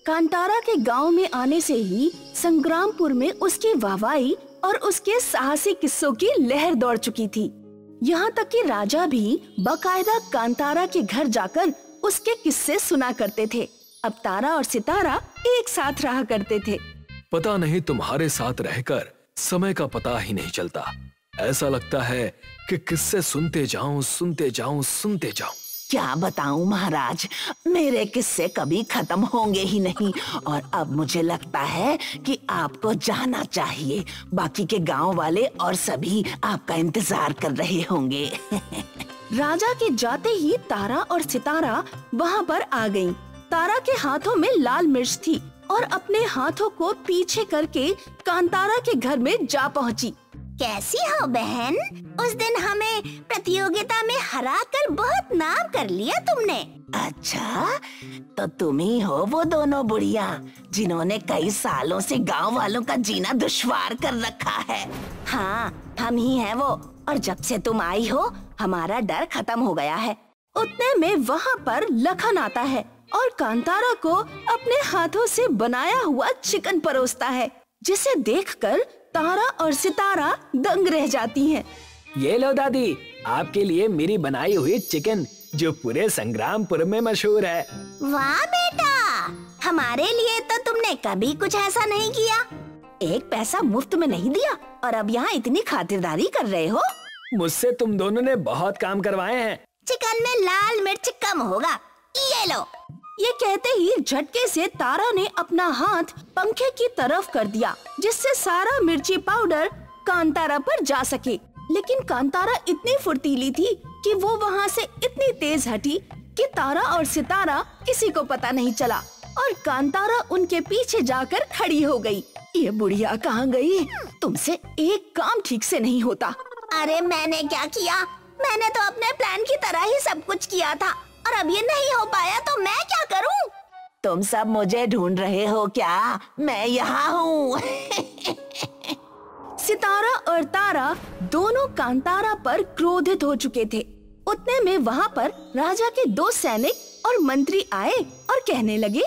कांतारा के गांव में आने से ही संग्रामपुर में उसकी वाहवाही और उसके साहसी किस्सों की लहर दौड़ चुकी थी। यहाँ तक कि राजा भी बाकायदा कांतारा के घर जाकर उसके किस्से सुना करते थे। अब तारा और सितारा एक साथ रहा करते थे। पता नहीं तुम्हारे साथ रहकर समय का पता ही नहीं चलता। ऐसा लगता है कि किस्से सुनते जाऊं, सुनते जाऊं, सुनते जाऊं। क्या बताऊं महाराज, मेरे किस्से कभी खत्म होंगे ही नहीं और अब मुझे लगता है कि आपको जाना चाहिए। बाकी के गांव वाले और सभी आपका इंतजार कर रहे होंगे। राजा के जाते ही तारा और सितारा वहाँ पर आ गईं। तारा के हाथों में लाल मिर्च थी और अपने हाथों को पीछे करके कांतारा के घर में जा पहुँची। कैसी हो बहन? उस दिन हमें प्रतियोगिता में हराकर बहुत नाम कर लिया तुमने। अच्छा, तो तुम ही हो वो दोनों बुढ़िया जिन्होंने कई सालों से गांव वालों का जीना दुश्वार कर रखा है। हाँ, हम ही हैं वो। और जब से तुम आई हो हमारा डर खत्म हो गया है। उतने में वहाँ पर लखन आता है और कांतारा को अपने हाथों से बनाया हुआ चिकन परोसता है, जिसे देखकर तारा और सितारा दंग रह जाती हैं। ये लो दादी, आपके लिए मेरी बनाई हुई चिकन जो पूरे संग्रामपुर में मशहूर है। वाह बेटा, हमारे लिए तो तुमने कभी कुछ ऐसा नहीं किया। एक पैसा मुफ्त में नहीं दिया और अब यहाँ इतनी खातिरदारी कर रहे हो। मुझसे तुम दोनों ने बहुत काम करवाए हैं। चिकन में लाल मिर्च कम होगा, ये लो। ये कहते ही झटके से तारा ने अपना हाथ पंखे की तरफ कर दिया, जिससे सारा मिर्ची पाउडर कांतारा पर जा सके। लेकिन कांतारा इतनी फुर्तीली थी कि वो वहाँ से इतनी तेज हटी कि तारा और सितारा किसी को पता नहीं चला और कांतारा उनके पीछे जाकर खड़ी हो गई। ये बुढ़िया कहाँ गई? तुमसे एक काम ठीक से नहीं होता। अरे मैंने क्या किया? मैंने तो अपने प्लान की तरह ही सब कुछ किया था और अब ये नहीं हो पाया तो मैं क्या करूं? तुम सब मुझे ढूंढ रहे हो क्या? मैं यहाँ हूँ। सितारा और तारा दोनों कांतारा पर क्रोधित हो चुके थे। उतने में वहाँ पर राजा के 2 सैनिक और मंत्री आए और कहने लगे,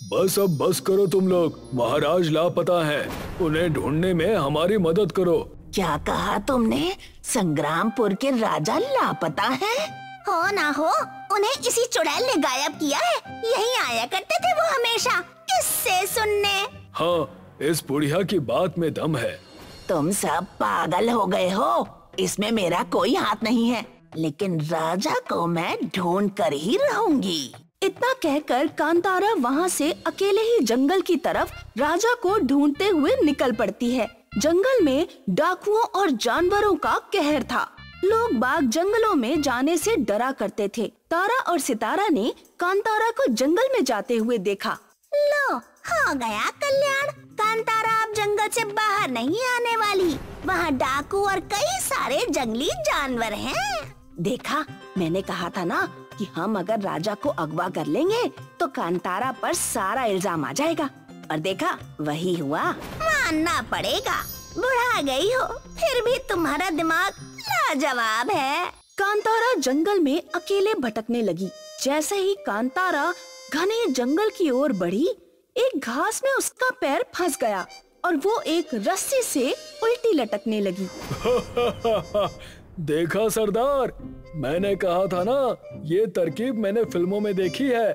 बस अब बस करो तुम लोग, महाराज लापता है, उन्हें ढूंढने में हमारी मदद करो। क्या कहा तुमने? संग्रामपुर के राजा लापता है? हो ना हो, उन्हें इसी चुड़ैल ने गायब किया है। यहीं आया करते थे वो हमेशा किस्से सुनने। हाँ, इस बुढ़िया की बात में दम है। तुम सब पागल हो गए हो, इसमें मेरा कोई हाथ नहीं है, लेकिन राजा को मैं ढूंढ कर ही रहूंगी। इतना कहकर कांतारा वहाँ से अकेले ही जंगल की तरफ राजा को ढूंढते हुए निकल पड़ती है। जंगल में डाकुओं और जानवरों का कहर था। लोग बाग जंगलों में जाने से डरा करते थे। तारा और सितारा ने कांतारा को जंगल में जाते हुए देखा। लो, हो गया कल्याण। कांतारा अब जंगल से बाहर नहीं आने वाली। वहाँ डाकू और कई सारे जंगली जानवर हैं। देखा, मैंने कहा था ना कि हम अगर राजा को अगवा कर लेंगे तो कांतारा पर सारा इल्जाम आ जाएगा। और देखा, वही हुआ। मानना पड़ेगा, बुढ़ा गई हो फिर भी तुम्हारा दिमाग लाजवाब है। कांतारा जंगल में अकेले भटकने लगी। जैसे ही कांतारा घने जंगल की ओर बढ़ी, एक घास में उसका पैर फंस गया और वो एक रस्सी से उल्टी लटकने लगी। देखा सरदार, मैंने कहा था ना, ये तरकीब मैंने फिल्मों में देखी है।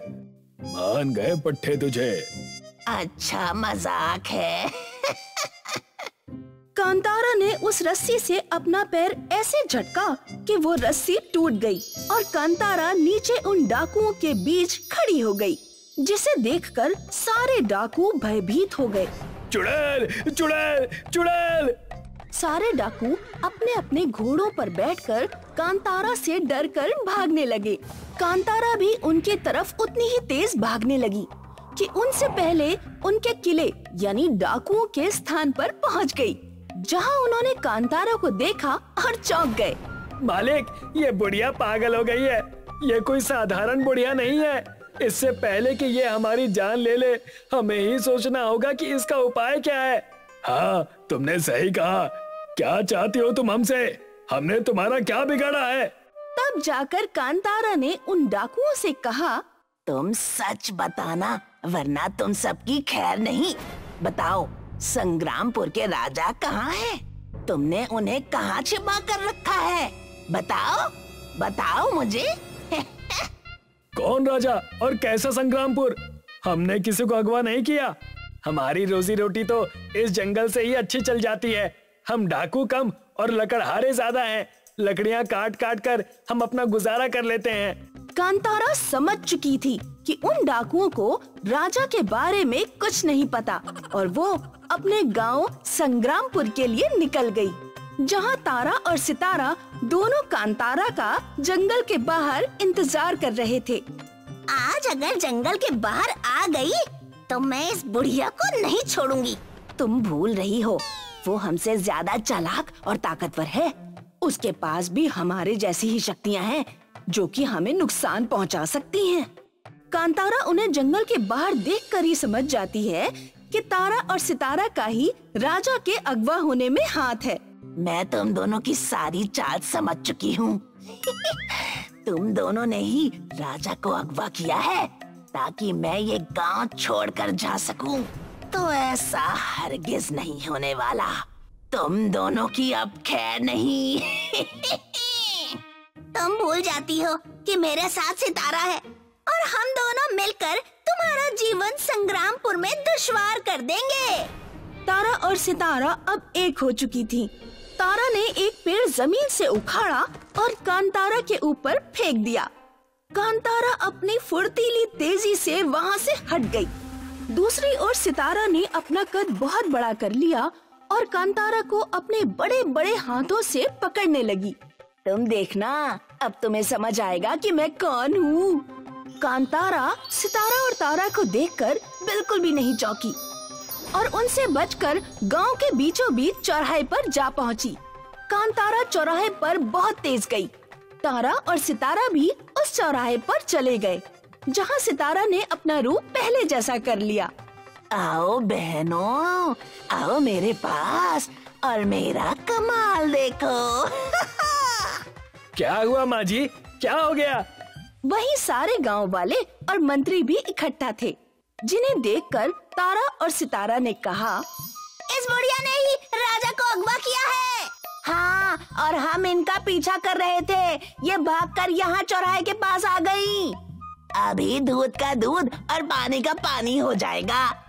मान गए पट्टे तुझे। अच्छा मजाक है। कांतारा ने उस रस्सी से अपना पैर ऐसे झटका कि वो रस्सी टूट गई और कांतारा नीचे उन डाकुओं के बीच खड़ी हो गई, जिसे देखकर सारे डाकू भयभीत हो गए। चुड़ैल, चुड़ैल, चुड़ैल! सारे डाकू अपने अपने घोड़ों पर बैठकर कांतारा से डरकर भागने लगे। कांतारा भी उनके तरफ उतनी ही तेज भागने लगी कि उनसे पहले उनके किले यानी डाकुओं के स्थान पर पहुंच गई, जहां उन्होंने कांतारा को देखा और चौंक गए। मालिक, ये बुढ़िया पागल हो गई है। ये कोई साधारण बुढ़िया नहीं है। इससे पहले कि ये हमारी जान ले ले, हमें ही सोचना होगा कि इसका उपाय क्या है। हाँ, तुमने सही कहा। क्या चाहती हो तुम हमसे? हमने तुम्हारा क्या बिगाड़ा है? तब जाकर कांतारा ने उन डाकुओं से कहा, तुम सच बताना, वरना तुम सबकी खैर नहीं। बताओ, संग्रामपुर के राजा कहाँ हैं? तुमने उन्हें कहाँ छिपा कर रखा है? बताओ, बताओ मुझे। कौन राजा और कैसा संग्रामपुर? हमने किसी को अगवा नहीं किया। हमारी रोजी रोटी तो इस जंगल से ही अच्छी चल जाती है। हम डाकू कम और लकड़हारे ज्यादा हैं। लकड़ियां काट काट कर हम अपना गुजारा कर लेते हैं। कांतारा समझ चुकी थी कि उन डाकुओं को राजा के बारे में कुछ नहीं पता और वो अपने गांव संग्रामपुर के लिए निकल गई, जहां तारा और सितारा दोनों कांतारा का जंगल के बाहर इंतजार कर रहे थे। आज अगर जंगल के बाहर आ गई तो मैं इस बुढ़िया को नहीं छोड़ूंगी। तुम भूल रही हो, वो हमसे ज्यादा चालाक और ताकतवर है। उसके पास भी हमारे जैसी ही शक्तियां हैं जो कि हमें नुकसान पहुंचा सकती हैं। कांतारा उन्हें जंगल के बाहर देखकर ही समझ जाती है कि तारा और सितारा का ही राजा के अगवा होने में हाथ है। मैं तुम दोनों की सारी चाल समझ चुकी हूँ। तुम दोनों ने ही राजा को अगवा किया है ताकि मैं ये गांव छोड़कर जा सकूं। तो ऐसा हरगिज नहीं होने वाला। तुम दोनों की अब खैर नहीं। तुम भूल जाती हो कि मेरे साथ सितारा है और हम दोनों मिलकर तुम्हारा जीवन संग्रामपुर में दुश्वार कर देंगे। तारा और सितारा अब एक हो चुकी थी। तारा ने एक पेड़ जमीन से उखाड़ा और कांतारा के ऊपर फेंक दिया। कांतारा अपनी फुर्तीली तेजी से वहाँ से हट गई। दूसरी ओर सितारा ने अपना कद बहुत बड़ा कर लिया और कांतारा को अपने बड़े बड़े हाथों से पकड़ने लगी। तुम देखना, अब तुम्हें समझ आएगा कि मैं कौन हूँ। कांतारा सितारा और तारा को देखकर बिल्कुल भी नहीं चौंकी और उनसे बचकर गांव के बीचों बीच चौराहे पर जा पहुंची। कांतारा चौराहे पर बहुत तेज गई। तारा और सितारा भी उस चौराहे पर चले गए जहां सितारा ने अपना रूप पहले जैसा कर लिया। आओ बहनों, आओ मेरे पास और मेरा कमाल देखो। क्या हुआ माँ जी, क्या हो गया? वहीं सारे गांव वाले और मंत्री भी इकट्ठा थे, जिन्हें देखकर तारा और सितारा ने कहा, इस बुढ़िया ने ही राजा को अगवा किया है। हाँ, और हम इनका पीछा कर रहे थे। ये भागकर यहाँ चौराहे के पास आ गई। अभी दूध का दूध और पानी का पानी हो जाएगा।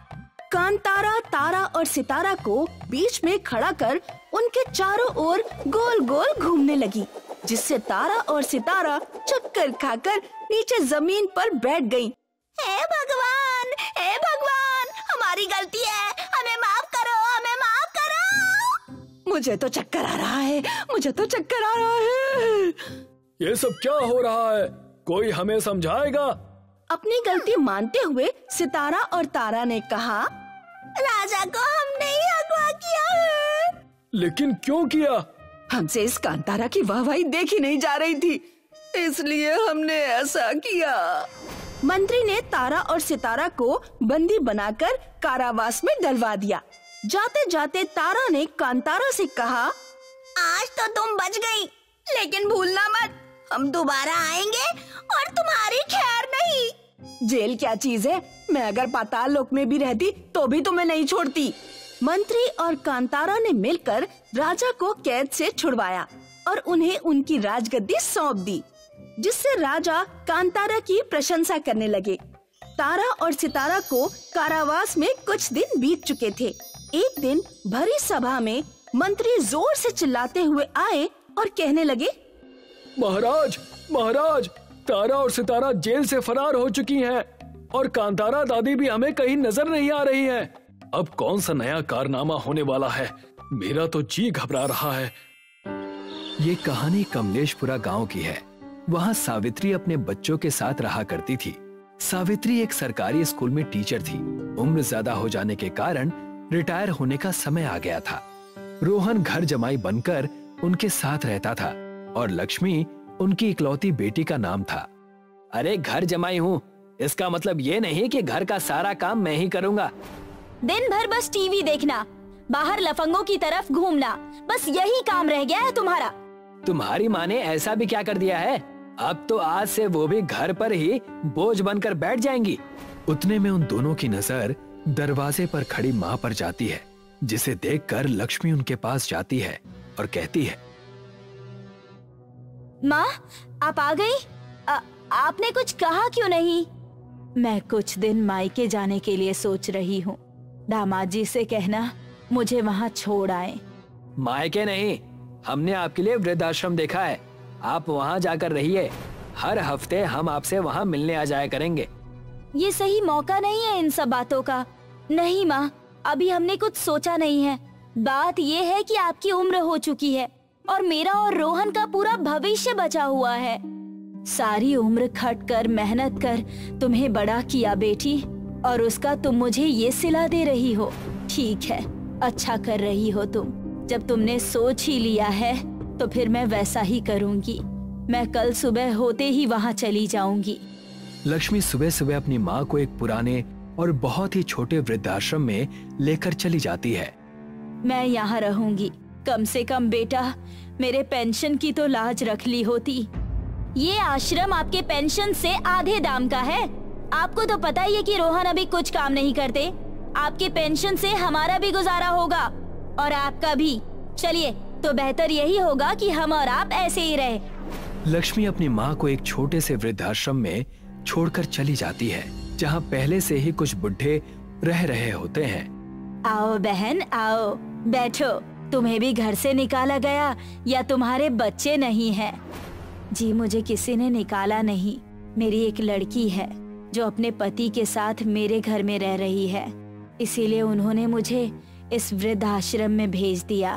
कांतारा तारा और सितारा को बीच में खड़ा कर उनके चारों ओर गोल गोल घूमने लगी, जिससे तारा और सितारा चक्कर खाकर नीचे जमीन पर बैठ गईं। हे भगवान, हमारी गलती है, हमें माफ करो, हमें माफ करो। मुझे तो चक्कर आ रहा है, मुझे तो चक्कर आ रहा है। ये सब क्या हो रहा है? कोई हमें समझाएगा? अपनी गलती मानते हुए सितारा और तारा ने कहा, राजा को हमने ही अगवा किया है। लेकिन क्यों किया? हमसे इस कांतारा की वाहवाही देखी नहीं जा रही थी, इसलिए हमने ऐसा किया। मंत्री ने तारा और सितारा को बंदी बनाकर कारावास में डलवा दिया। जाते जाते तारा ने कांतारा से कहा, आज तो तुम बच गई, लेकिन भूलना मत, हम दोबारा आएंगे और तुम्हारी खैर नहीं। जेल क्या चीज है? मैं अगर पाताल लोक में भी रहती तो भी तुम्हें नहीं छोड़ती। मंत्री और कांतारा ने मिलकर राजा को कैद से छुड़वाया और उन्हें उनकी राजगद्दी सौंप दी, जिससे राजा कांतारा की प्रशंसा करने लगे। तारा और सितारा को कारावास में कुछ दिन बीत चुके थे। एक दिन भरी सभा में मंत्री जोर से चिल्लाते हुए आए और कहने लगे, महाराज, महाराज, तारा और सितारा जेल से फरार हो चुकी हैं और कांतारा दादी भी हमें कहीं नजर नहीं आ रही हैं। अब कौन सा नया कारनामा होने वाला है? मेरा तो जी घबरा रहा है। ये कहानी कमलेशपुरा गांव की है। वहाँ सावित्री अपने बच्चों के साथ रहा करती थी। सावित्री एक सरकारी स्कूल में टीचर थी। उम्र ज्यादा हो जाने के कारण रिटायर होने का समय आ गया था। रोहन घर जमाई बनकर उनके साथ रहता था और लक्ष्मी उनकी इकलौती बेटी का नाम था। अरे घर जमाई हूँ, इसका मतलब ये नहीं कि घर का सारा काम मैं ही करूँगा। दिन भर बस टीवी देखना, बाहर लफंगों की तरफ घूमना, बस यही काम रह गया है तुम्हारा। तुम्हारी माँ ने ऐसा भी क्या कर दिया है? अब तो आज से वो भी घर पर ही बोझ बनकर बैठ जाएंगी। उतने में उन दोनों की नजर दरवाजे पर खड़ी माँ पर जाती है, जिसे देखकर लक्ष्मी उनके पास जाती है और कहती है, माँ, आप आ गई? आपने कुछ कहा क्यों नहीं? मैं कुछ दिन मायके जाने के लिए सोच रही हूँ। दामाद जी से कहना मुझे वहाँ छोड़ आए। मायके नहीं, हमने आपके लिए वृद्धाश्रम देखा है, आप वहाँ जाकर रहिए। हर हफ्ते हम आपसे वहाँ मिलने आ जाया करेंगे। ये सही मौका नहीं है इन सब बातों का। नहीं माँ, अभी हमने कुछ सोचा नहीं है। बात ये है कि आपकी उम्र हो चुकी है और मेरा और रोहन का पूरा भविष्य बचा हुआ है। सारी उम्र खट कर मेहनत कर तुम्हें बड़ा किया बेटी, और उसका तुम मुझे ये सिला दे रही हो। ठीक है, अच्छा कर रही हो तुम। जब तुमने सोच ही लिया है तो फिर मैं वैसा ही करूँगी। मैं कल सुबह होते ही वहाँ चली जाऊंगी। लक्ष्मी सुबह सुबह अपनी माँ को एक पुराने और बहुत ही छोटे वृद्धाश्रम में लेकर चली जाती है। मैं यहाँ रहूंगी। कम से कम बेटा, मेरे पेंशन की तो लाज रख ली होती। ये आश्रम आपके पेंशन से आधे दाम का है। आपको तो पता ही है कि रोहन अभी कुछ काम नहीं करते। आपके पेंशन से हमारा भी गुजारा होगा और आपका भी। चलिए, तो बेहतर यही होगा कि हम और आप ऐसे ही रहे। लक्ष्मी अपनी माँ को एक छोटे से वृद्धाश्रम में छोड़कर चली जाती है, जहाँ पहले से ही कुछ बुढ़े रह रहे होते हैं। आओ बहन, आओ, बैठो। तुम्हें भी घर से निकाला गया या तुम्हारे बच्चे नहीं हैं? जी, मुझे किसी ने निकाला नहीं। मेरी एक लड़की है जो अपने पति के साथ मेरे घर में रह रही है, इसीलिए उन्होंने मुझे इस वृद्धाश्रम में भेज दिया।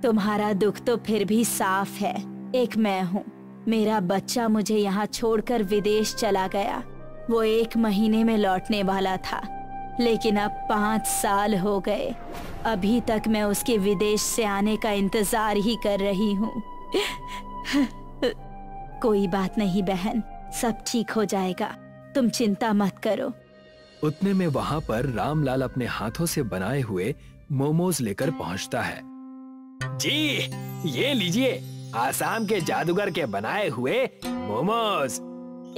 तुम्हारा दुख तो फिर भी साफ है। एक मैं हूँ। मेरा बच्चा मुझे यहाँ छोड़कर विदेश चला गया। वो 1 महीने में लौटने वाला था, लेकिन अब 5 साल हो गए। अभी तक मैं उसके विदेश से आने का इंतजार ही कर रही हूँ। कोई बात नहीं बहन, सब ठीक हो जाएगा, तुम चिंता मत करो। उतने में वहाँ पर रामलाल अपने हाथों से बनाए हुए मोमोज लेकर पहुँचता है। जी, ये लीजिए, आसाम के जादूगर के बनाए हुए मोमोज।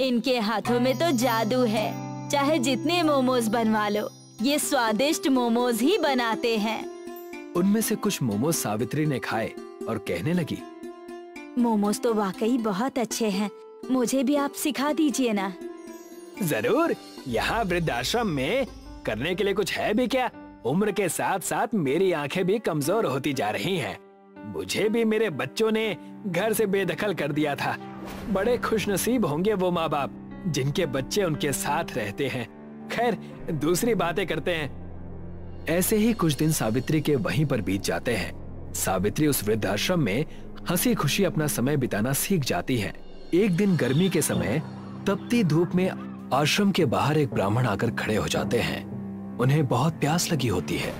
इनके हाथों में तो जादू है। चाहे जितने मोमोज बनवा लो, ये स्वादिष्ट मोमोज ही बनाते हैं। उनमें से कुछ मोमोज सावित्री ने खाए और कहने लगी, मोमोज तो वाकई बहुत अच्छे हैं। मुझे भी आप सिखा दीजिए ना। जरूर। यहाँ वृद्धाश्रम में करने के लिए कुछ है भी क्या? उम्र के साथ साथ मेरी आंखें भी कमजोर होती जा रही हैं। मुझे भी मेरे बच्चों ने घर से बेदखल कर दिया था। बड़े खुशनसीब होंगे वो माँ बाप जिनके बच्चे उनके साथ रहते हैं। खैर, दूसरी बातें करते हैं। ऐसे ही कुछ दिन सावित्री के वहीं पर बीत जाते हैं। सावित्री उस वृद्धाश्रम में हंसी खुशी अपना समय बिताना सीख जाती है। एक दिन गर्मी के समय तपती धूप में आश्रम के बाहर एक ब्राह्मण आकर खड़े हो जाते हैं। उन्हें बहुत प्यास लगी होती है।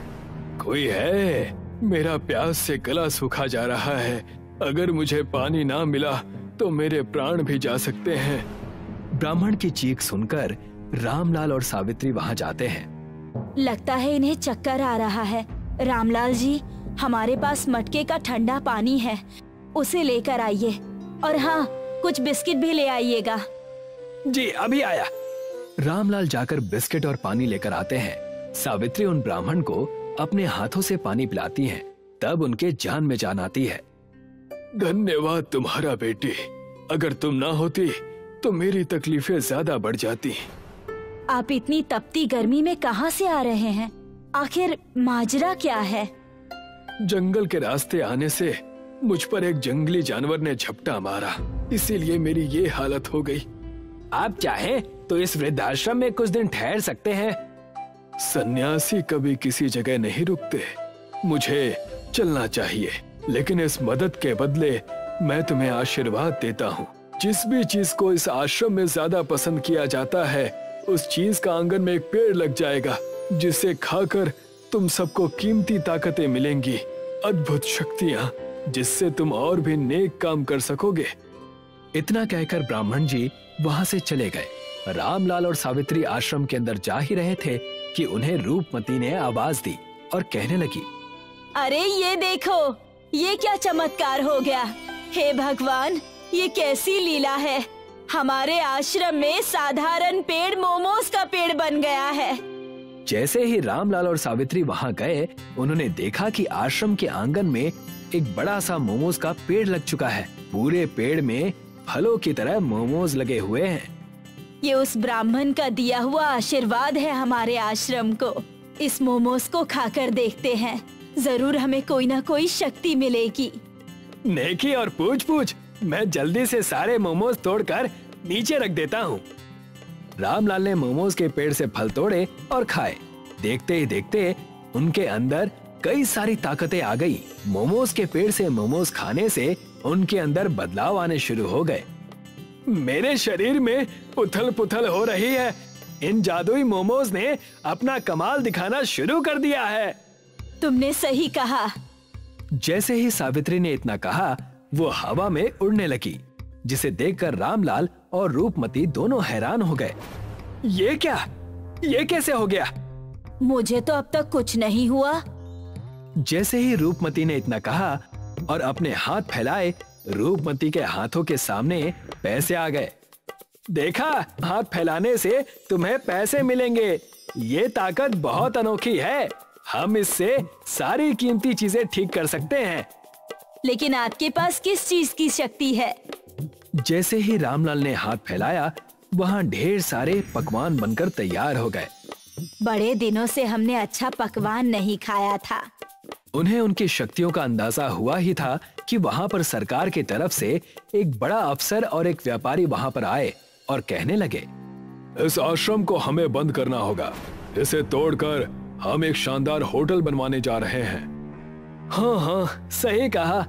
कोई है? मेरा प्यास से गला सूखा जा रहा है। अगर मुझे पानी ना मिला तो मेरे प्राण भी जा सकते हैं। ब्राह्मण की चीख सुनकर रामलाल और सावित्री वहाँ जाते हैं। लगता है इन्हें चक्कर आ रहा है। रामलाल जी, हमारे पास मटके का ठंडा पानी है, उसे लेकर आइए। और हाँ, कुछ बिस्किट भी ले आइएगा। जी, अभी आया। रामलाल जाकर बिस्किट और पानी लेकर आते हैं। सावित्री उन ब्राह्मण को अपने हाथों से पानी पिलाती हैं। तब उनके जान में जान आती है। धन्यवाद तुम्हारा बेटी। अगर तुम ना होती तो मेरी तकलीफें ज्यादा बढ़ जाती। आप इतनी तपती गर्मी में कहाँ से आ रहे हैं? आखिर माजरा क्या है? जंगल के रास्ते आने से मुझ पर एक जंगली जानवर ने झपटा मारा, इसीलिए मेरी ये हालत हो गई। आप चाहें तो इस वृद्धाश्रम में कुछ दिन ठहर सकते हैं। सन्यासी कभी किसी जगह नहीं रुकते। मुझे चलना चाहिए, लेकिन इस मदद के बदले मैं तुम्हें आशीर्वाद देता हूँ। जिस भी चीज को इस आश्रम में ज्यादा पसंद किया जाता है, उस चीज का आंगन में एक पेड़ लग जाएगा, जिसे खाकर तुम सबको कीमती ताकतें मिलेंगी, अद्भुत शक्तियाँ, जिससे तुम और भी नेक काम कर सकोगे। इतना कहकर ब्राह्मण जी वहाँ से चले गए। रामलाल और सावित्री आश्रम के अंदर जा ही रहे थे कि उन्हें रूपमती ने आवाज दी और कहने लगी, अरे ये देखो, ये क्या चमत्कार हो गया। हे भगवान, ये कैसी लीला है। हमारे आश्रम में साधारण पेड़ मोमोज का पेड़ बन गया है। जैसे ही रामलाल और सावित्री वहां गए, उन्होंने देखा कि आश्रम के आंगन में एक बड़ा सा मोमोज का पेड़ लग चुका है। पूरे पेड़ में फलों की तरह मोमोज लगे हुए हैं। ये उस ब्राह्मण का दिया हुआ आशीर्वाद है हमारे आश्रम को। इस मोमोज को खाकर देखते हैं, जरूर हमें कोई ना कोई शक्ति मिलेगी। नेकी और पूछ पूछ, मैं जल्दी से सारे मोमोज तोड़कर नीचे रख देता हूँ। रामलाल ने मोमोज के पेड़ से फल तोड़े और खाए। देखते ही देखते उनके अंदर कई सारी ताकतें आ गई। मोमोज के पेड़ से मोमोज खाने से उनके अंदर बदलाव आने शुरू हो गए। मेरे शरीर में उथल पुथल हो रही है। इन जादुई मोमोज ने अपना कमाल दिखाना शुरू कर दिया है। तुमने सही कहा। जैसे ही सावित्री ने इतना कहा, वो हवा में उड़ने लगी, जिसे देखकर रामलाल और रूपमती दोनों हैरान हो गए। ये क्या? ये कैसे हो गया? मुझे तो अब तक कुछ नहीं हुआ। जैसे ही रूपमती ने इतना कहा और अपने हाथ फैलाए, रूपमती के हाथों के सामने पैसे आ गए। देखा, हाथ फैलाने से तुम्हें पैसे मिलेंगे। ये ताकत बहुत अनोखी है। हम इससे सारी कीमती चीजें ठीक कर सकते हैं। लेकिन आपके पास किस चीज की शक्ति है? जैसे ही रामलाल ने हाथ फैलाया, वहाँ ढेर सारे पकवान बनकर तैयार हो गए। बड़े दिनों से हमने अच्छा पकवान नहीं खाया था। उन्हें उनकी शक्तियों का अंदाजा हुआ ही था कि वहाँ पर सरकार की तरफ से एक बड़ा अफसर और एक व्यापारी वहाँ पर आए और कहने लगे, इस आश्रम को हमें बंद करना होगा। इसे तोड़कर हम एक शानदार होटल बनवाने जा रहे हैं। हाँ हाँ, सही कहा।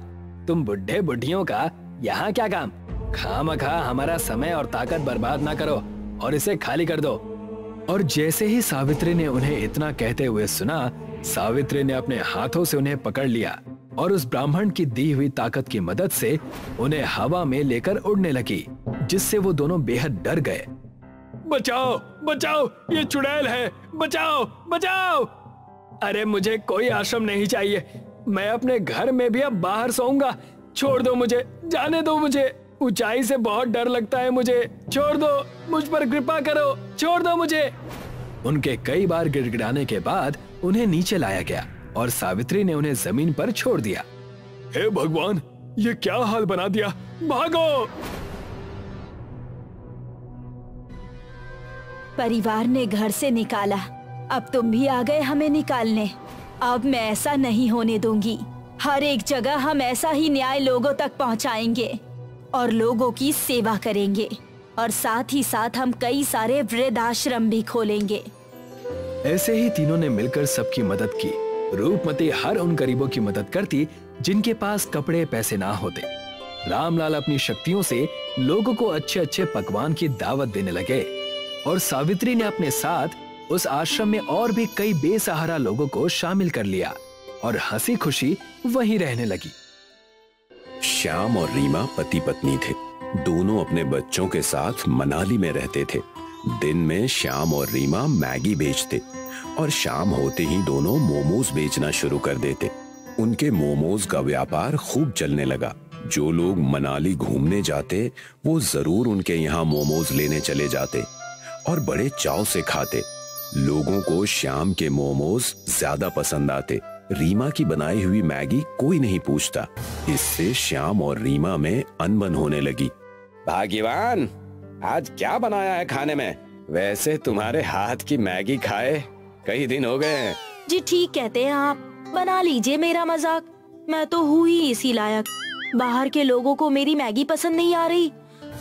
तुम बुढ़े बुढ़ियों का यहाँ क्या काम? खामखा हमारा समय और ताकत बर्बाद ना करो और इसे खाली कर दो। और जैसे ही सावित्री ने उन्हें इतना कहते हुए सुना, सावित्री ने अपने हाथों से उन्हें पकड़ लिया और उस ब्राह्मण की दी हुई ताकत की मदद से उन्हें हवा में लेकर उड़ने लगी, जिससे वो दोनों बेहद डर गए। बचाओ बचाओ, ये चुड़ैल है, बचाओ बचाओ। अरे मुझे कोई आश्रम नहीं चाहिए। मैं अपने घर में भी अब बाहर सोऊंगा। छोड़ दो मुझे, जाने दो मुझे। ऊंचाई से बहुत डर लगता है मुझे। छोड़ दो, मुझ पर कृपा करो, छोड़ दो मुझे। उनके कई बार गिड़गिड़ाने के बाद उन्हें नीचे लाया गया और सावित्री ने उन्हें जमीन पर छोड़ दिया। हे भगवान, ये क्या हाल बना दिया। भागो। परिवार ने घर से निकाला, अब तुम भी आ गए हमें निकालने। अब मैं ऐसा नहीं होने दूंगी। हर एक जगह हम ऐसा ही न्याय लोगों तक पहुंचाएंगे और लोगों की सेवा करेंगे, और साथ ही साथ हम कई सारे वृद्ध आश्रम भी खोलेंगे। ऐसे ही तीनों ने मिलकर सबकी मदद की। रूपमती हर उन गरीबों की मदद करती जिनके पास कपड़े पैसे ना होते। रामलाल अपनी शक्तियों से लोगों को अच्छे अच्छे पकवान की दावत देने लगे और सावित्री ने अपने साथ उस आश्रम में और भी कई बेसहारा लोगों को शामिल कर लिया और हंसी खुशी वहीं रहने लगी। श्याम और रीमा पति पत्नी थे। दोनों अपने बच्चों के साथ मनाली में रहते थे। दिन में श्याम और रीमा मैगी बेचते और शाम होते ही दोनों मोमोज बेचना शुरू कर देते। उनके मोमोज का व्यापार खूब चलने लगा। जो लोग मनाली घूमने जाते वो जरूर उनके यहाँ मोमोज लेने चले जाते और बड़े चाव से खाते। लोगों को श्याम के मोमोज ज्यादा पसंद आते। रीमा की बनाई हुई मैगी कोई नहीं पूछता। इससे श्याम और रीमा में अनबन होने लगी। भाग्यवान, आज क्या बनाया है खाने में? वैसे तुम्हारे हाथ की मैगी खाए कई दिन हो गए हैं। जी ठीक कहते हैं आप, बना लीजिए मेरा मजाक। मैं तो हूँ ही इसी लायक। बाहर के लोगों को मेरी मैगी पसंद नहीं आ रही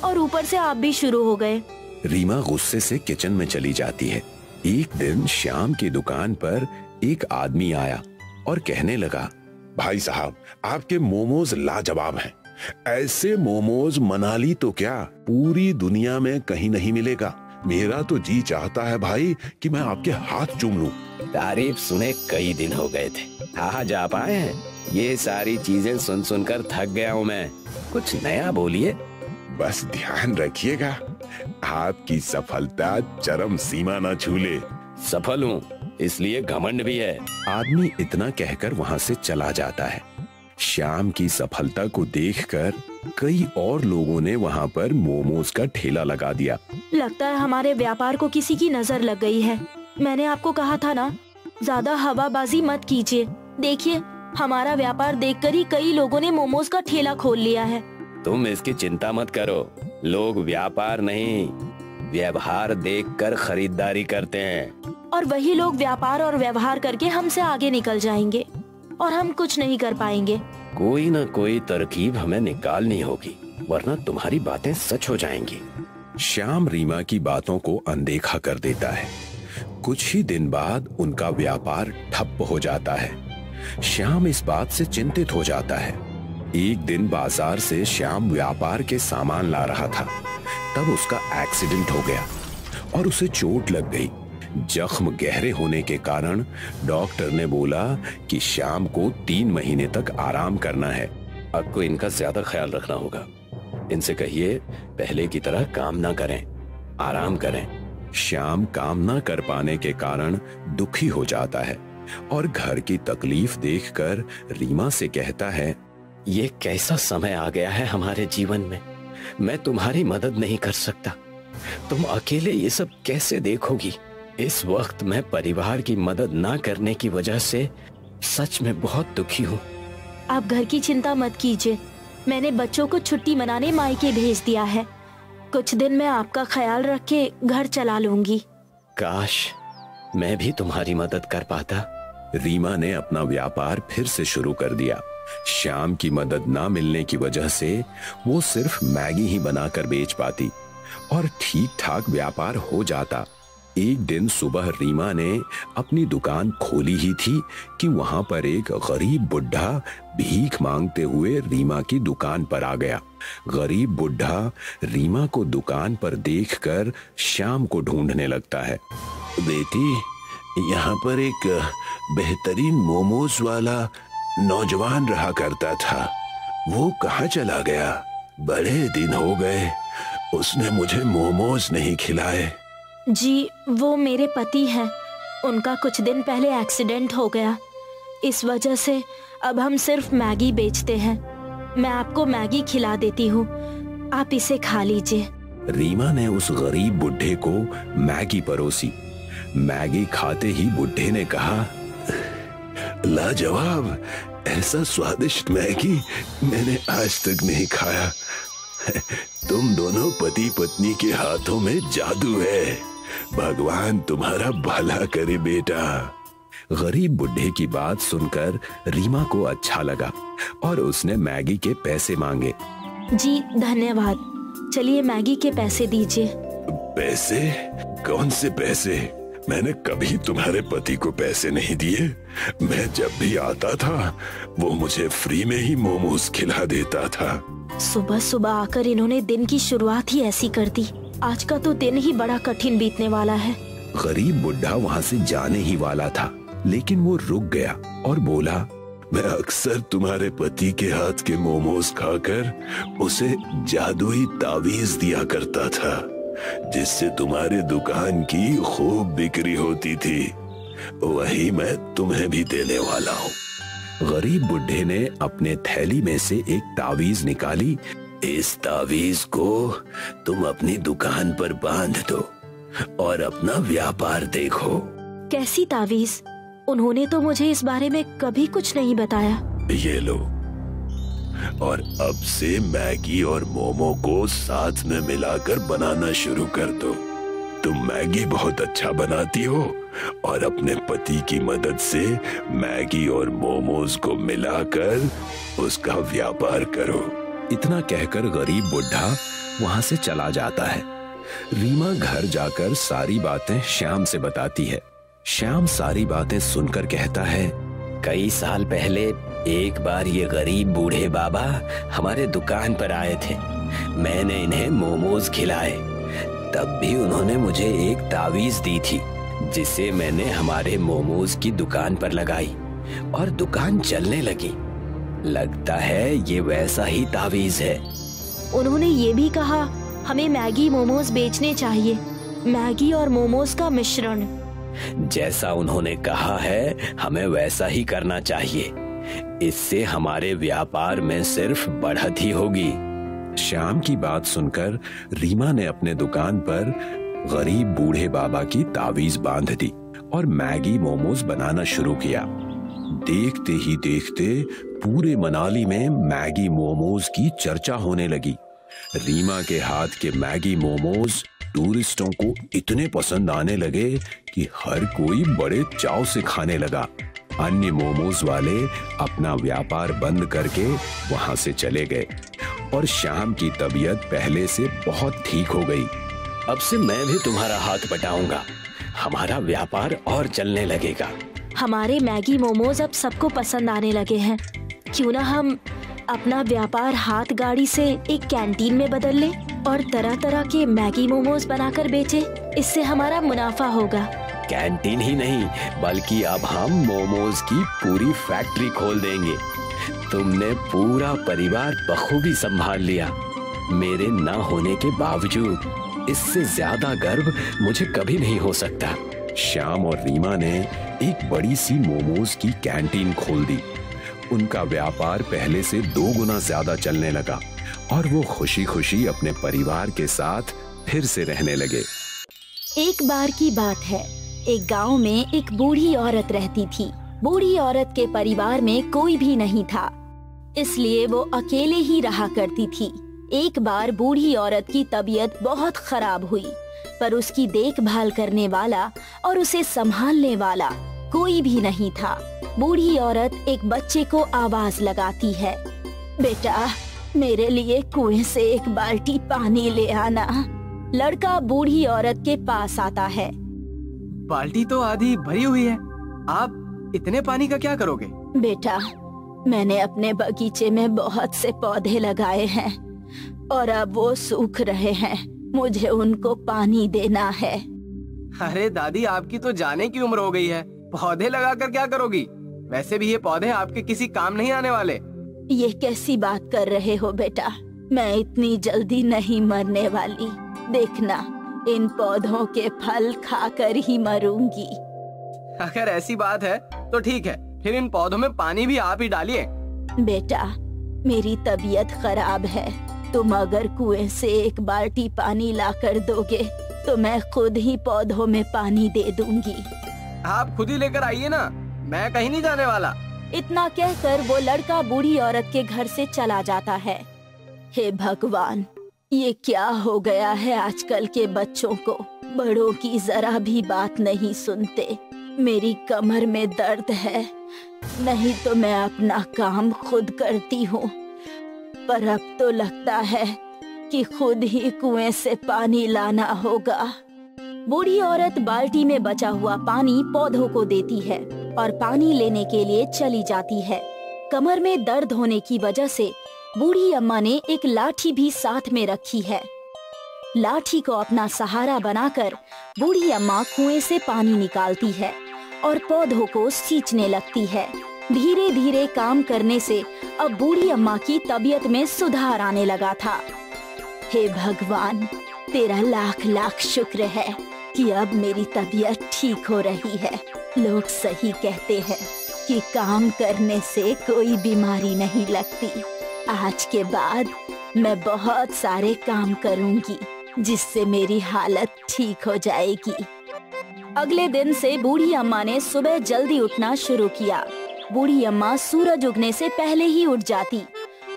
और ऊपर से आप भी शुरू हो गए। रीमा गुस्से से किचन में चली जाती है। एक दिन श्याम की दुकान पर एक आदमी आया और कहने लगा, भाई साहब, आपके मोमोज लाजवाब हैं। ऐसे मोमोज मनाली तो क्या पूरी दुनिया में कहीं नहीं मिलेगा। मेरा तो जी चाहता है भाई कि मैं आपके हाथ चूम लूं। तारीफ सुने कई दिन हो गए थे, कहाँ जा पाए हैं। ये सारी चीजें सुन सुनकर थक गया हूँ मैं। कुछ नया बोलिए। बस ध्यान रखिएगा, आपकी सफलता चरम सीमा न छूले। सफल हूँ इसलिए घमंड भी है। आदमी इतना कहकर वहाँ से चला जाता है। श्याम की सफलता को देखकर कई और लोगों ने वहाँ पर मोमोज का ठेला लगा दिया। लगता है हमारे व्यापार को किसी की नजर लग गई है। मैंने आपको कहा था ना, ज्यादा हवाबाजी मत कीजिए। देखिए, हमारा व्यापार देखकर ही कई लोगों ने मोमोज का ठेला खोल लिया है। तुम इसकी चिंता मत करो, लोग व्यापार नहीं व्यवहार देखकर खरीदारी करते हैं। और वही लोग व्यापार और व्यवहार करके हमसे आगे निकल जाएंगे और हम कुछ नहीं कर पाएंगे। कोई ना कोई तरकीब हमें निकालनी होगी, वरना तुम्हारी बातें सच हो जाएंगी। श्याम रीमा की बातों को अनदेखा कर देता है। कुछ ही दिन बाद उनका व्यापार ठप हो जाता है। श्याम इस बात से चिंतित हो जाता है। एक दिन बाजार से श्याम व्यापार के सामान ला रहा था, तब उसका एक्सीडेंट हो गया और उसे चोट लग गई। जख्म गहरे होने के कारण डॉक्टर ने बोला कि श्याम को 3 महीने तक आराम करना है। आपको इनका ज्यादा ख्याल रखना होगा। इनसे कहिए पहले की तरह काम ना करें, आराम करें। श्याम काम ना कर पाने के कारण दुखी हो जाता है और घर की तकलीफ देखकर रीमा से कहता है, ये कैसा समय आ गया है हमारे जीवन में, मैं तुम्हारी मदद नहीं कर सकता। तुम अकेले ये सब कैसे देखोगी? इस वक्त मैं परिवार की मदद ना करने की वजह से सच में बहुत दुखी हूँ। आप घर की चिंता मत कीजिए, मैंने बच्चों को छुट्टी मनाने मायके भेज दिया है। कुछ दिन मैं आपका ख्याल रख के घर चला लूंगी। काश मैं भी तुम्हारी मदद कर पाता। रीमा ने अपना व्यापार फिर से शुरू कर दिया। श्याम की मदद ना मिलने की वजह से वो सिर्फ मैगी ही बनाकर बेच पाती और ठीक ठाक व्यापार हो जाता। एक दिन सुबह रीमा ने अपनी दुकान खोली ही थी कि वहां पर एक गरीब बुढ़ा भीख मांगते हुए रीमा की दुकान पर आ गया। गरीब बुढ़ा रीमा को दुकान पर देखकर श्याम को ढूंढने लगता है। बेटी, यहाँ पर एक बेहतरीन मोमोज वाला नौजवान रहा करता था, वो कहाँ चला गया? बड़े दिन हो गए उसने मुझे मोमोज नहीं खिलाए। जी, वो मेरे पति हैं। उनका कुछ दिन पहले एक्सीडेंट हो गया, इस वजह से अब हम सिर्फ मैगी बेचते हैं। मैं आपको मैगी खिला देती हूँ, आप इसे खा लीजिए। रीमा ने उस गरीब बुढ़े को मैगी परोसी। मैगी खाते ही बुढ़े ने कहा, लाजवाब, ऐसा स्वादिष्ट मैगी मैंने आज तक नहीं खाया। तुम दोनों पति पत्नी के हाथों में जादू है, भगवान तुम्हारा भला करे बेटा। गरीब बुढ़े की बात सुनकर रीमा को अच्छा लगा और उसने मैगी के पैसे मांगे। जी धन्यवाद, चलिए मैगी के पैसे दीजिए। पैसे? कौन से पैसे? मैंने कभी तुम्हारे पति को पैसे नहीं दिए। मैं जब भी आता था वो मुझे फ्री में ही मोमोज खिला देता था। सुबह सुबह आकर इन्होंने दिन की शुरुआत ही ऐसी कर दी। आज का तो दिन ही बड़ा कठिन बीतने वाला है। गरीब बुढ़ा वहाँ से जाने ही वाला था, लेकिन वो रुक गया और बोला, मैं अक्सर तुम्हारे पति के हाथ के मोमोज खाकर उसे जादुई तावीज दिया करता था, जिससे तुम्हारे दुकान की खूब बिक्री होती थी। वही मैं तुम्हें भी देने वाला हूँ। गरीब बुढ़े ने अपने थैली में से एक तावीज निकाली। इस तावीज को तुम अपनी दुकान पर बांध दो और अपना व्यापार देखो। कैसी तावीज? उन्होंने तो मुझे इस बारे में कभी कुछ नहीं बताया। ये लो, और अब से मैगी और मोमो को साथ में मिलाकर बनाना शुरू कर दो। तुम मैगी बहुत अच्छा बनाती हो और अपने पति की मदद से मैगी और मोमोज को मिलाकर उसका व्यापार करो। इतना कहकर गरीब बुढ़ा वहां से चला जाता है। रीमा घर जाकर सारी बातें श्याम से बताती है। श्याम सारी बातें सुनकर कहता है, कई साल पहले एक बार ये गरीब बूढ़े बाबा हमारे दुकान पर आए थे। मैंने इन्हें मोमोज खिलाए, तब भी उन्होंने मुझे एक तावीज दी थी, जिसे मैंने हमारे मोमोज की दुकान पर लगाई और दुकान चलने लगी। लगता है ये वैसा ही तावीज है। उन्होंने ये भी कहा हमें मैगी मोमोज बेचने चाहिए, मैगी और मोमोज का मिश्रण। जैसा उन्होंने कहा है हमें वैसा ही करना चाहिए। इससे हमारे व्यापार में सिर्फ बढ़त ही होगी। श्याम की बात सुनकर रीमा ने अपने दुकान पर गरीब बूढ़े बाबा की तावीज बांध दी और मैगी मोमोज बनाना शुरू किया। देखते ही देखते पूरे मनाली में मैगी मोमोज की चर्चा होने लगी। रीमा के हाथ के मैगी मोमोज टूरिस्टों को इतने पसंद आने लगे कि हर कोई बड़े चाव से खाने लगा। अन्य मोमोज वाले अपना व्यापार बंद करके वहां से चले गए और श्याम की तबीयत पहले से बहुत ठीक हो गई। अब से मैं भी तुम्हारा हाथ बटाऊंगा, हमारा व्यापार और चलने लगेगा। हमारे मैगी मोमोज अब सबको पसंद आने लगे हैं। क्यों ना हम अपना व्यापार हाथ गाड़ी से एक कैंटीन में बदल ले और तरह तरह के मैगी मोमोज बनाकर बेचे। इससे हमारा मुनाफा होगा। कैंटीन ही नहीं बल्कि अब हम मोमोज की पूरी फैक्ट्री खोल देंगे। तुमने पूरा परिवार बखूबी संभाल लिया। मेरे ना होने के बावजूद इससे ज्यादा गर्व मुझे कभी नहीं हो सकता। श्याम और रीमा ने एक बड़ी सी मोमोज की कैंटीन खोल दी। उनका व्यापार पहले से 2 गुना ज्यादा चलने लगा और वो खुशी खुशी अपने परिवार के साथ फिर से रहने लगे। एक बार की बात है, एक गांव में एक बूढ़ी औरत रहती थी। बूढ़ी औरत के परिवार में कोई भी नहीं था, इसलिए वो अकेले ही रहा करती थी। एक बार बूढ़ी औरत की तबीयत बहुत खराब हुई, पर उसकी देखभाल करने वाला और उसे संभालने वाला कोई भी नहीं था। बूढ़ी औरत एक बच्चे को आवाज लगाती है, बेटा मेरे लिए कुएं से एक बाल्टी पानी ले आना। लड़का बूढ़ी औरत के पास आता है। बाल्टी तो आधी भरी हुई है, आप इतने पानी का क्या करोगे? बेटा मैंने अपने बगीचे में बहुत से पौधे लगाए हैं और अब वो सूख रहे हैं, मुझे उनको पानी देना है। अरे दादी, आपकी तो जाने की उम्र हो गई है, पौधे लगाकर क्या करोगी? वैसे भी ये पौधे आपके किसी काम नहीं आने वाले। ये कैसी बात कर रहे हो बेटा, मैं इतनी जल्दी नहीं मरने वाली। देखना इन पौधों के फल खाकर ही मरूंगी। अगर ऐसी बात है तो ठीक है, फिर इन पौधों में पानी भी आप ही डालिए। बेटा मेरी तबीयत खराब है, तुम अगर कुएं से एक बाल्टी पानी लाकर दोगे तो मैं खुद ही पौधों में पानी दे दूंगी। आप खुद ही लेकर आइए ना, मैं कहीं नहीं जाने वाला। इतना कहकर वो लड़का बूढ़ी औरत के घर से चला जाता है। हे भगवान, ये क्या हो गया है आजकल के बच्चों को, बड़ों की जरा भी बात नहीं सुनते। मेरी कमर में दर्द है, नहीं तो मैं अपना काम खुद करती हूँ, पर अब तो लगता है कि खुद ही कुएं से पानी लाना होगा। बूढ़ी औरत बाल्टी में बचा हुआ पानी पौधों को देती है और पानी लेने के लिए चली जाती है। कमर में दर्द होने की वजह से बूढ़ी अम्मा ने एक लाठी भी साथ में रखी है। लाठी को अपना सहारा बनाकर बूढ़ी अम्मा कुएं से पानी निकालती है और पौधों को सींचने लगती है। धीरे धीरे काम करने से अब बूढ़ी अम्मा की तबीयत में सुधार आने लगा था। हे भगवान, तेरा लाख लाख शुक्र है कि अब मेरी तबीयत ठीक हो रही है। लोग सही कहते हैं कि काम करने से कोई बीमारी नहीं लगती। आज के बाद मैं बहुत सारे काम करूंगी जिससे मेरी हालत ठीक हो जाएगी। अगले दिन से बूढ़ी अम्मा ने सुबह जल्दी उठना शुरू किया। बूढ़ी अम्मा सूरज उगने से पहले ही उठ जाती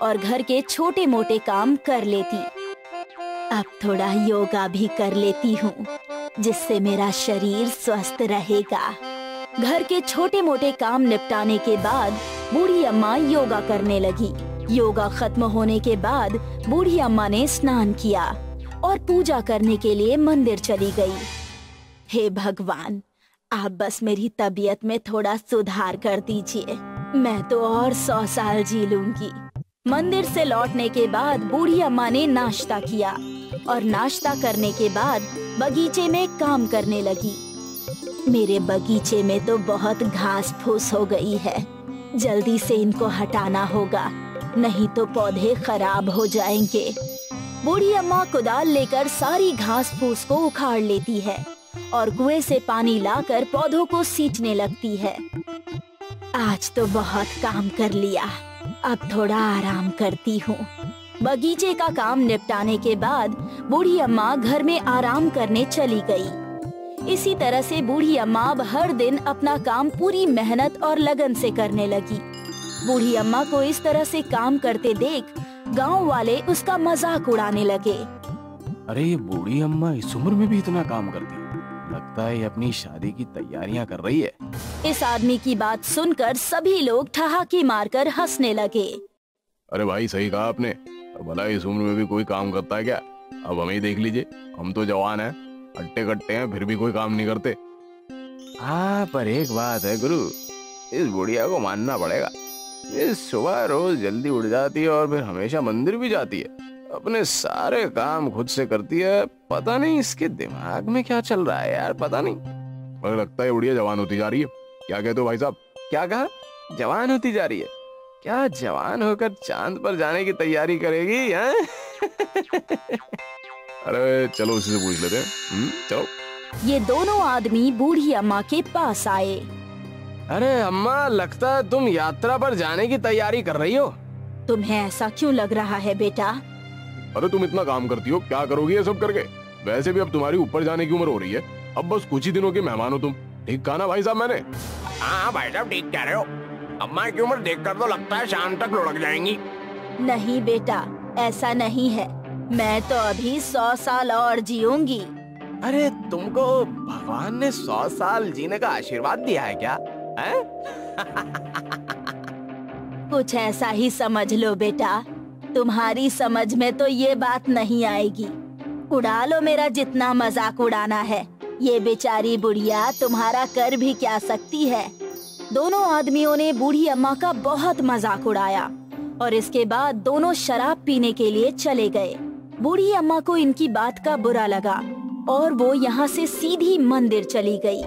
और घर के छोटे मोटे काम कर लेती। अब थोड़ा योगा भी कर लेती हूँ जिससे मेरा शरीर स्वस्थ रहेगा। घर के छोटे मोटे काम निपटाने के बाद बूढ़ी अम्मा योगा करने लगी। योगा खत्म होने के बाद बूढ़ी अम्मा ने स्नान किया और पूजा करने के लिए मंदिर चली गई। हे भगवान, आप बस मेरी तबीयत में थोड़ा सुधार कर दीजिए, मैं तो और 100 साल जी लूंगी। मंदिर से लौटने के बाद बूढ़ी अम्मा ने नाश्ता किया और नाश्ता करने के बाद बगीचे में काम करने लगी। मेरे बगीचे में तो बहुत घास फूस हो गई है, जल्दी से इनको हटाना होगा, नहीं तो पौधे खराब हो जाएंगे। बूढ़ी अम्मा कुदाल लेकर सारी घास फूस को उखाड़ लेती है और कुएं से पानी लाकर पौधों को सींचने लगती है। आज तो बहुत काम कर लिया, अब थोड़ा आराम करती हूँ। बगीचे का काम निपटाने के बाद बूढ़ी अम्मा घर में आराम करने चली गई। इसी तरह से बूढ़ी अम्मा अब हर दिन अपना काम पूरी मेहनत और लगन से करने लगी। बूढ़ी अम्मा को इस तरह से काम करते देख गांव वाले उसका मजाक उड़ाने लगे। अरे ये बूढ़ी अम्मा इस उम्र में भी इतना काम करती है, लगता है ये अपनी शादी की तैयारियां कर रही है। इस आदमी की बात सुनकर सभी लोग ठहाके मारकर हंसने लगे। अरे भाई सही कहा आपने, भला इस उम्र में भी कोई काम करता है क्या? अब हमें ही देख लीजिए, हम तो जवान हैं, हट्टे कट्टे हैं, फिर भी कोई काम नहीं करते। हाँ पर एक बात है गुरु, इस बुढ़िया को मानना पड़ेगा। ये सुबह रोज जल्दी उठ जाती है और फिर हमेशा मंदिर भी जाती है, अपने सारे काम खुद से करती है। पता नहीं इसके दिमाग में क्या चल रहा है यार, पता नहीं। मुझे लगता है बुढ़िया जवान होती जा रही है। क्या कहते हो भाई साहब? क्या कहा? जवान होती जा रही है? क्या जवान होकर चांद पर जाने की तैयारी करेगी हैं? अरे चलो उसी से पूछ लेते हैं। चलो। ये दोनों आदमी बूढ़ी अम्मा के पास आए। अरे अम्मा, लगता है तुम यात्रा पर जाने की तैयारी कर रही हो। तुम्हें ऐसा क्यों लग रहा है बेटा? अरे तुम इतना काम करती हो, क्या करोगी ये सब करके? वैसे भी अब तुम्हारी ऊपर जाने की उम्र हो रही है, अब बस कुछ ही दिनों के मेहमान हो तुम। ठीक कहा ना भाई साहब मैंने? हाँ भाई साहब ठीक कह रहे हो। अम्मा की उम्र देखकर तो लगता है शाम तक लुढ़क जाएंगी। नहीं बेटा, ऐसा नहीं है, मैं तो अभी 100 साल और जीऊंगी। अरे तुमको भगवान ने 100 साल जीने का आशीर्वाद दिया है क्या? कुछ ऐसा ही समझ लो बेटा, तुम्हारी समझ में तो ये बात नहीं आएगी। उड़ा लो मेरा जितना मजाक उड़ाना है, ये बेचारी बुढ़िया तुम्हारा कर भी क्या सकती है। दोनों आदमियों ने बूढ़ी अम्मा का बहुत मजाक उड़ाया और इसके बाद दोनों शराब पीने के लिए चले गए। बूढ़ी अम्मा को इनकी बात का बुरा लगा और वो यहाँ से सीधी मंदिर चली गई।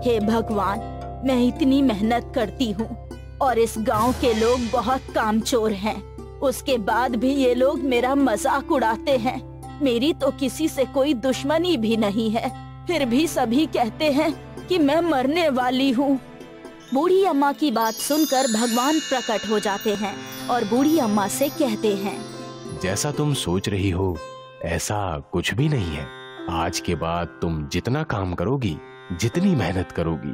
हे भगवान, मैं इतनी मेहनत करती हूँ और इस गांव के लोग बहुत कामचोर हैं, उसके बाद भी ये लोग मेरा मजाक उड़ाते हैं। मेरी तो किसी से कोई दुश्मनी भी नहीं है, फिर भी सभी कहते हैं कि मैं मरने वाली हूँ। बूढ़ी अम्मा की बात सुनकर भगवान प्रकट हो जाते हैं और बूढ़ी अम्मा से कहते हैं, जैसा तुम सोच रही हो ऐसा कुछ भी नहीं है। आज के बाद तुम जितना काम करोगी, जितनी मेहनत करोगी,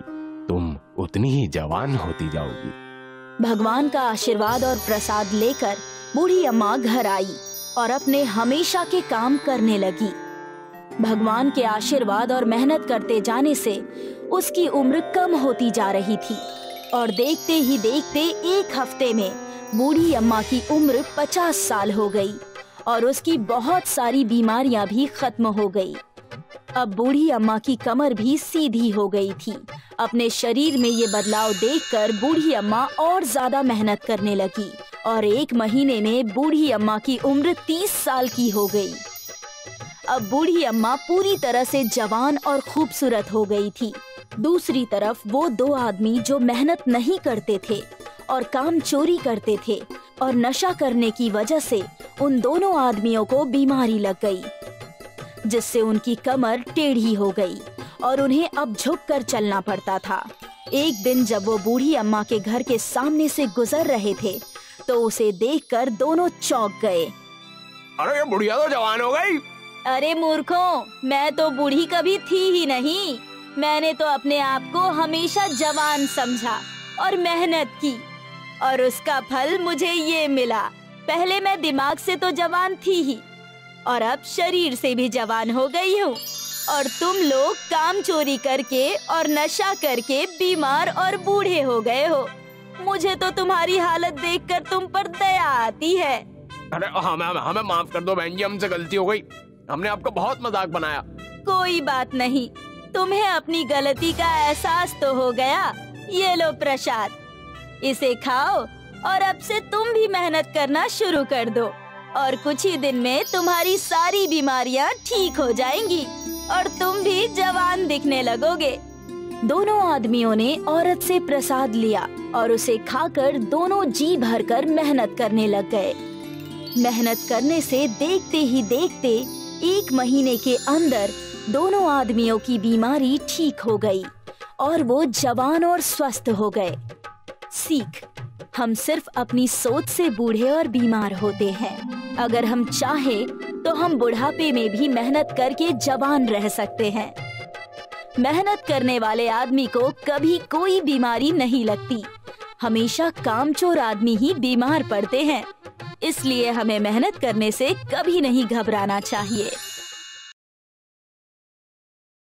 तुम उतनी ही जवान होती जाओगी। भगवान का आशीर्वाद और प्रसाद लेकर बूढ़ी अम्मा घर आई और अपने हमेशा के काम करने लगी। भगवान के आशीर्वाद और मेहनत करते जाने से उसकी उम्र कम होती जा रही थी और देखते ही देखते एक हफ्ते में बूढ़ी अम्मा की उम्र 50 साल हो गई और उसकी बहुत सारी बीमारियां भी खत्म हो गई। अब बूढ़ी अम्मा की कमर भी सीधी हो गई थी। अपने शरीर में ये बदलाव देखकर बूढ़ी अम्मा और ज्यादा मेहनत करने लगी और 1 महीने में बूढ़ी अम्मा की उम्र 30 साल की हो गई। अब बूढ़ी अम्मा पूरी तरह से जवान और खूबसूरत हो गई थी। दूसरी तरफ वो 2 आदमी जो मेहनत नहीं करते थे और काम चोरी करते थे और नशा करने की वजह से उन दोनों आदमियों को बीमारी लग गई, जिससे उनकी कमर टेढ़ी हो गई और उन्हें अब झुककर चलना पड़ता था। एक दिन जब वो बूढ़ी अम्मा के घर के सामने से गुजर रहे थे तो उसे देखकर दोनों चौंक गए। अरे ये बुढ़िया तो जवान हो गई। अरे मूर्खों, मैं तो बूढ़ी कभी थी ही नहीं। मैंने तो अपने आप को हमेशा जवान समझा और मेहनत की और उसका फल मुझे ये मिला। पहले मैं दिमाग से तो जवान थी ही और अब शरीर से भी जवान हो गई हूँ और तुम लोग काम चोरी करके और नशा करके बीमार और बूढ़े हो गए हो। मुझे तो तुम्हारी हालत देखकर तुम पर दया आती है। अरे हमें माफ कर दो बहन जी, हमसे गलती हो गई, हमने आपका बहुत मजाक बनाया। कोई बात नहीं, तुम्हें अपनी गलती का एहसास तो हो गया। ये लो प्रसाद, इसे खाओ और अब से तुम भी मेहनत करना शुरू कर दो और कुछ ही दिन में तुम्हारी सारी बीमारियां ठीक हो जाएंगी और तुम भी जवान दिखने लगोगे। दोनों आदमियों ने औरत से प्रसाद लिया और उसे खाकर दोनों जी भरकर मेहनत करने लग गए। मेहनत करने से देखते ही देखते 1 महीने के अंदर दोनों आदमियों की बीमारी ठीक हो गई और वो जवान और स्वस्थ हो गए। सीख, हम सिर्फ अपनी सोच से बूढ़े और बीमार होते हैं। अगर हम चाहे तो हम बुढ़ापे में भी मेहनत करके जवान रह सकते हैं। मेहनत करने वाले आदमी को कभी कोई बीमारी नहीं लगती। हमेशा कामचोर आदमी ही बीमार पड़ते हैं। इसलिए हमें मेहनत करने से कभी नहीं घबराना चाहिए।